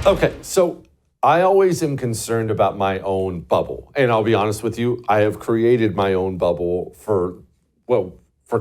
Okay, so I always am concerned about my own bubble. And I'll be honest with you, I have created my own bubble for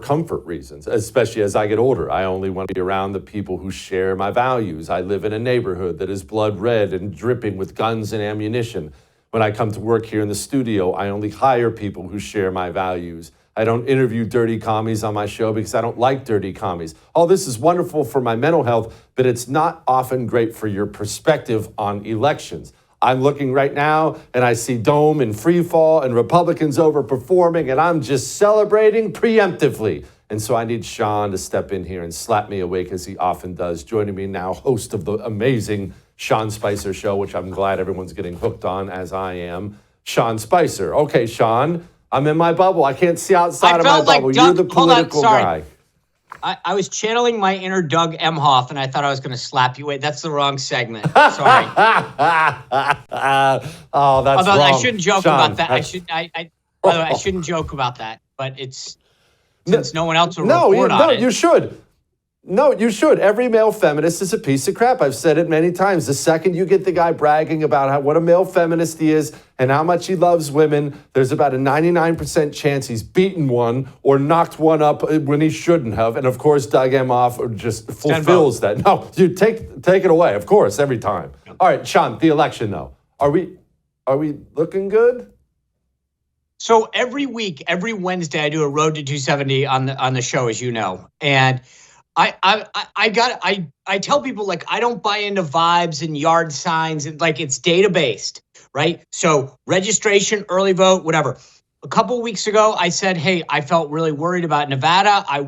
comfort reasons, especially as I get older. I only want to be around the people who share my values. I live in a neighborhood that is blood red and dripping with guns and ammunition. When I come to work here in the studio, I only hire people who share my values. I don't interview dirty commies on my show because I don't like dirty commies. All this is wonderful for my mental health, but it's not often great for your perspective on elections. I'm looking right now and I see Dome in free fall and Republicans overperforming, and I'm just celebrating preemptively. And so I need Sean to step in here and slap me awake as he often does. Joining me now, host of the amazing Sean Spicer Show, which I'm glad everyone's getting hooked on, as I am. Sean Spicer. Okay, Sean, I'm in my bubble. I can't see outside of my bubble. You're the political guy. I was channeling my inner Doug Emhoff, and I thought I was going to slap you away. That's the wrong segment. Sorry. Oh, that's Although wrong. I shouldn't joke Sean, about that. By the way, I shouldn't joke about that. But it's since no one else will report on it. You should. No, you should. Every male feminist is a piece of crap. I've said it many times. The second you get the guy bragging about what a male feminist he is and how much he loves women, there's about a 99% chance he's beaten one or knocked one up when he shouldn't have. And of course, Doug Emhoff just fulfills that. No, you take it away, of course, every time. All right, Sean, the election though. Are we looking good? So every week, every Wednesday, I do a Road to 270 on the show, as you know, and I tell people, like, I don't buy into vibes and yard signs, and like, it's data based, right? So registration, early vote, whatever. A couple of weeks ago, I said, hey, I felt really worried about Nevada. I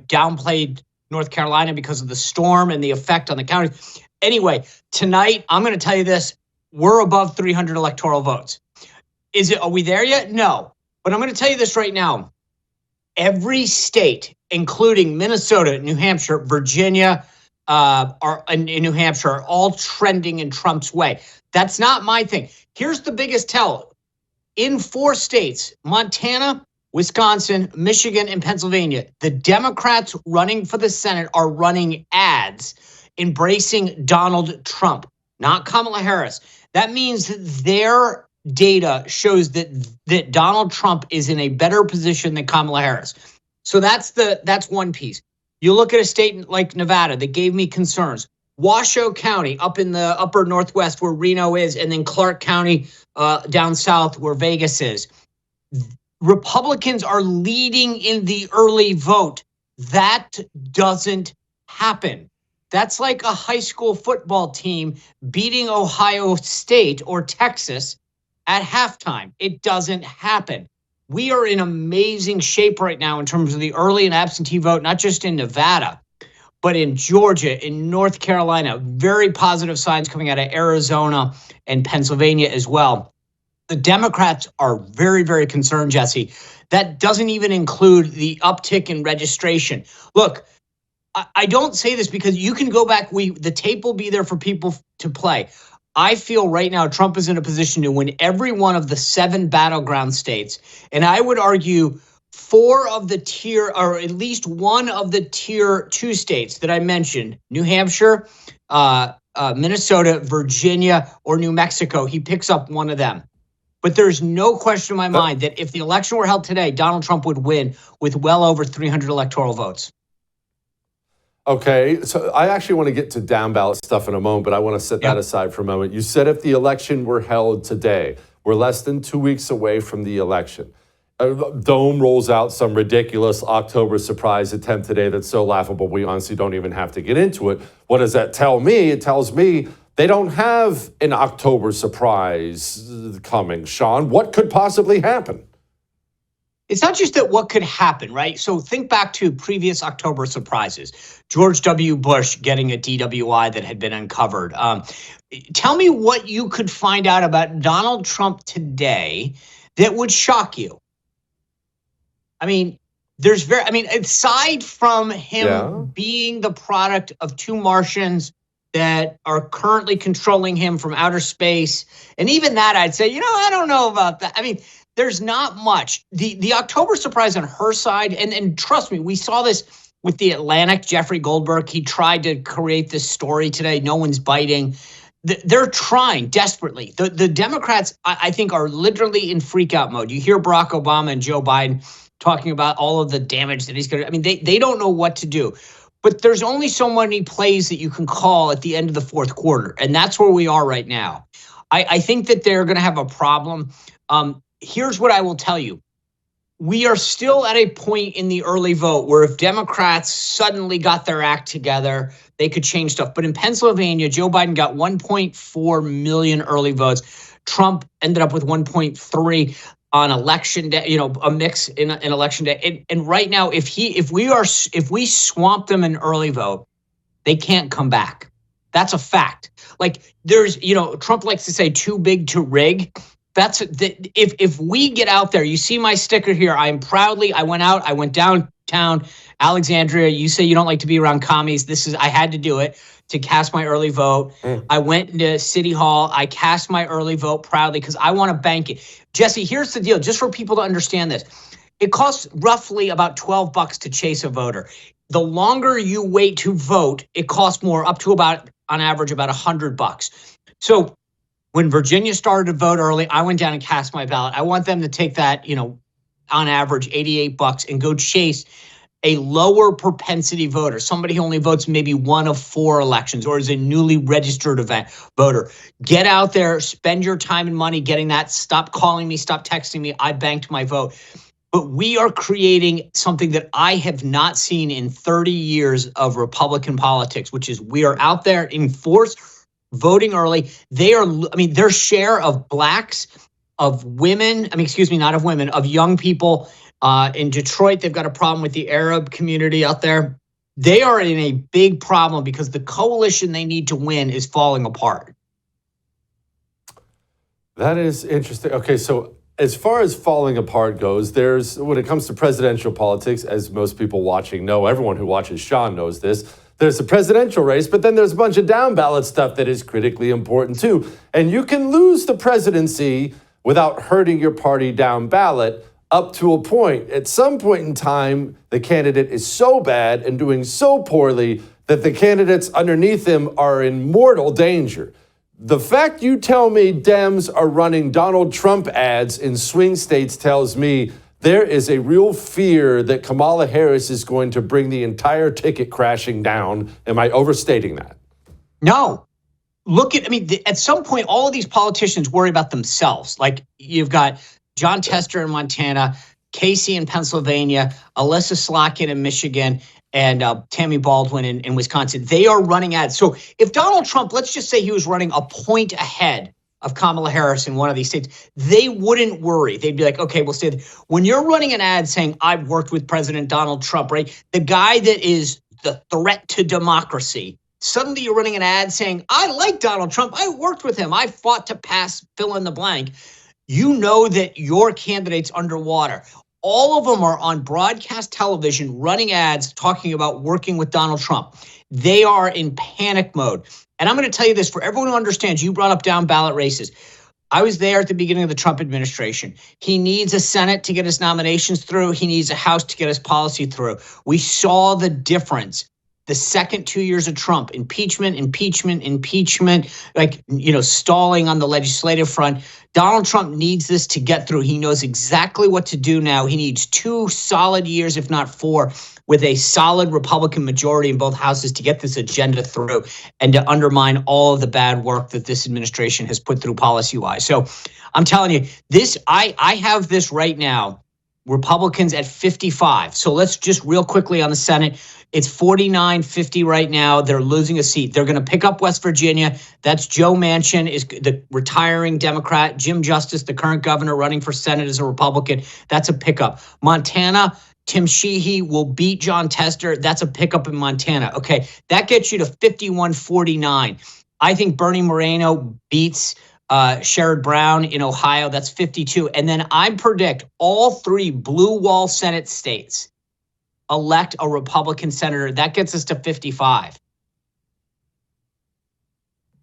downplayed North Carolina because of the storm and the effect on the counties. Anyway, tonight, I'm going to tell you this. We're above 300 electoral votes. Are we there yet? No. But I'm going to tell you this right now. Every state, including Minnesota, New Hampshire, Virginia, in New Hampshire, are all trending in Trump's way. That's not my thing. Here's the biggest tell. In 4 states, Montana, Wisconsin, Michigan, and Pennsylvania, the Democrats running for the Senate are running ads embracing Donald Trump, not Kamala Harris. That means that their data shows that Donald Trump is in a better position than Kamala Harris. So that's one piece. You look at a state like Nevada that gave me concerns. Washoe County up in the upper northwest where Reno is, and then Clark County down south where Vegas is. Republicans are leading in the early vote. That doesn't happen. That's like a high school football team beating Ohio State or Texas at halftime. It doesn't happen. We are in amazing shape right now in terms of the early and absentee vote, not just in Nevada, but in Georgia, in North Carolina. Very positive signs coming out of Arizona and Pennsylvania as well. The Democrats are very, very concerned, Jesse. That doesn't even include the uptick in registration. Look, I don't say this because you can go back. The tape will be there for people to play. I feel right now Trump is in a position to win every one of the 7 battleground states. And I would argue 4 of the tier, or at least one of the tier 2 states that I mentioned, New Hampshire, Minnesota, Virginia, or New Mexico, he picks up one of them. But there's no question in my mind that if the election were held today, Donald Trump would win with well over 300 electoral votes. Okay, so I actually want to get to down ballot stuff in a moment, but I want to set that aside for a moment. You said if the election were held today, we're less than 2 weeks away from the election. Dome rolls out some ridiculous October surprise attempt today that's so laughable we honestly don't even have to get into it. What does that tell me? It tells me they don't have an October surprise coming. Sean, what could possibly happen? It's not just that what could happen, right? So think back to previous October surprises. George W. Bush getting a DWI that had been uncovered. Tell me what you could find out about Donald Trump today that would shock you. I mean, aside from him being the product of 2 Martians that are currently controlling him from outer space, and even that I'd say, I don't know about that. I mean, there's not much. The October surprise on her side, and trust me, we saw this with the Atlantic, Jeffrey Goldberg, he tried to create this story today. No one's biting. They're trying desperately. The Democrats, I think, are literally in freak out mode. You hear Barack Obama and Joe Biden talking about all of the damage that he's going to. I mean, they don't know what to do. But there's only so many plays that you can call at the end of the fourth quarter. And that's where we are right now. I think that they're going to have a problem. Here's what I will tell you. We are still at a point in the early vote where if Democrats suddenly got their act together, they could change stuff. But in Pennsylvania, Joe Biden got 1.4 million early votes. Trump ended up with 1.3 on election day, a mix in election day. And right now, if we swamp them in early vote, they can't come back. That's a fact. Like Trump likes to say too big to rig. If we get out there, you see my sticker here. I went downtown Alexandria. You say you don't like to be around commies. I had to do it to cast my early vote. I went into City Hall. I cast my early vote proudly because I want to bank it. Jesse, here's the deal, just for people to understand this. It costs roughly about $12 to chase a voter. The longer you wait to vote, it costs more, up to on average, about $100. So when Virginia started to vote early, I went down and cast my ballot. I want them to take that, on average, $88 and go chase a lower propensity voter, somebody who only votes maybe one of 4 elections or is a newly registered voter. Get out there, spend your time and money getting that. Stop calling me, stop texting me. I banked my vote. But we are creating something that I have not seen in 30 years of Republican politics, which is we are out there in force voting early. Their share of blacks, of women, not of women, of young people in Detroit, they've got a problem with the Arab community out there. They are in a big problem because the coalition they need to win is falling apart. That is interesting. Okay, so as far as falling apart goes, when it comes to presidential politics, as most people watching know, everyone who watches Sean knows this, there's a presidential race, but then there's a bunch of down ballot stuff that is critically important too. And you can lose the presidency without hurting your party down ballot up to a point. At some point in time, the candidate is so bad and doing so poorly that the candidates underneath him are in mortal danger. The fact you tell me Dems are running Donald Trump ads in swing states tells me there is a real fear that Kamala Harris is going to bring the entire ticket crashing down. Am I overstating that? No. At some point, all of these politicians worry about themselves. Like you've got John Tester in Montana, Casey in Pennsylvania, Alyssa Slotkin in Michigan, and Tammy Baldwin in Wisconsin. They are running ads. So if Donald Trump, let's just say he was running a point ahead of Kamala Harris in one of these states, they wouldn't worry. They'd be like, okay, we'll stay there. When you're running an ad saying, I've worked with President Donald Trump, right? The guy that is the threat to democracy. Suddenly you're running an ad saying, I like Donald Trump. I worked with him. I fought to pass fill in the blank. You know that your candidate's underwater. All of them are on broadcast television running ads talking about working with Donald Trump. They are in panic mode. And I'm going to tell you this for everyone who understands, you brought up down ballot races. I was there at the beginning of the Trump administration. He needs a Senate to get his nominations through. He needs a House to get his policy through. We saw the difference. The second 2 years of Trump, impeachment, stalling on the legislative front. Donald Trump needs this to get through. He knows exactly what to do now. He needs 2 solid years, if not 4, with a solid Republican majority in both houses to get this agenda through and to undermine all of the bad work that this administration has put through policy-wise. So I'm telling you, I have this right now, Republicans at 55. So let's just real quickly on the Senate. It's 49-50 right now. They're losing a seat. They're going to pick up West Virginia. That's Joe Manchin, is the retiring Democrat. Jim Justice, the current governor, running for Senate as a Republican. That's a pickup. Montana, Tim Sheehy will beat John Tester. That's a pickup in Montana. Okay, that gets you to 51-49. I think Bernie Moreno beats Sherrod Brown in Ohio. That's 52. And then I predict all 3 blue wall Senate states elect a Republican senator. That gets us to 55.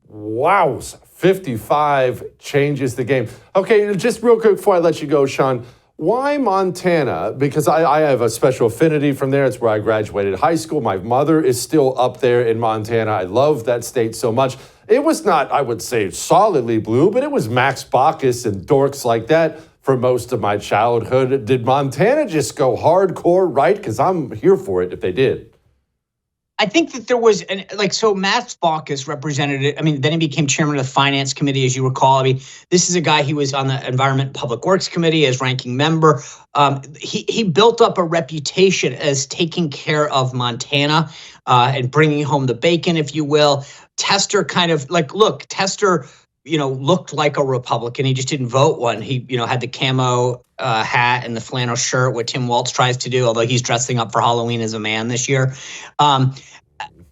Wow, 55 changes the game. Okay, just real quick before I let you go, Sean, Why Montana? Because I have a special affinity from there. It's where I graduated high school. My mother is still up there in Montana. I love that state so much. It was not, I would say, solidly blue, but it was Max Baucus and dorks like that for most of my childhood. Did Montana just go hardcore right? Because I'm here for it if they did. I think that there was so Max Baucus represented it. I mean, then he became chairman of the finance committee, as you recall. I mean, this is a guy, he was on the Environment and Public Works Committee as ranking member. He built up a reputation as taking care of Montana and bringing home the bacon, if you will. Tester kind of Tester, looked like a Republican. He just didn't vote one. He, had the camo hat and the flannel shirt, what Tim Walz tries to do, although he's dressing up for Halloween as a man this year.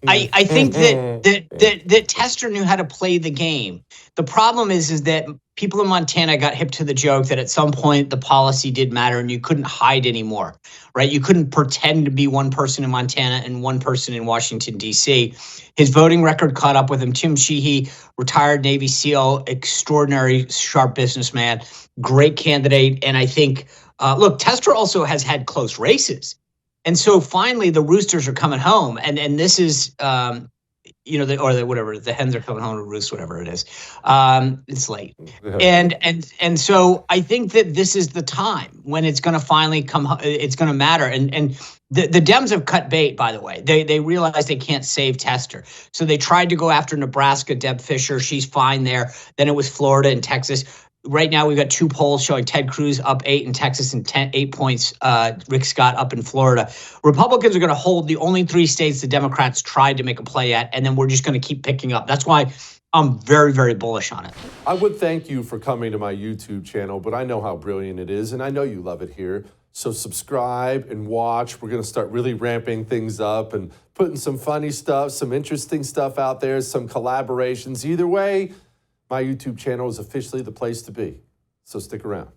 I think that Tester knew how to play the game. The problem is that people in Montana got hip to the joke that at some point the policy did matter and you couldn't hide anymore, right? You couldn't pretend to be one person in Montana and one person in Washington, D.C. His voting record caught up with him. Tim Sheehy, retired Navy SEAL, extraordinary sharp businessman, great candidate. And I think, Tester also has had close races. And so finally the roosters are coming home. And this is, the hens are coming home to roost, whatever it is. It's late. Yeah. And so I think that this is the time when it's going to finally come, it's going to matter. And the Dems have cut bait, by the way. They realize they can't save Tester. So they tried to go after Nebraska, Deb Fischer. She's fine there. Then it was Florida and Texas. Right now, we've got two polls showing Ted Cruz up 8 in Texas and 8 points, Rick Scott up in Florida. Republicans are going to hold the only 3 states the Democrats tried to make a play at, and then we're just going to keep picking up. That's why I'm very, very bullish on it. I would thank you for coming to my YouTube channel, but I know how brilliant it is, and I know you love it here. So subscribe and watch. We're going to start really ramping things up and putting some funny stuff, some interesting stuff out there, some collaborations. Either way, my YouTube channel is officially the place to be. So stick around.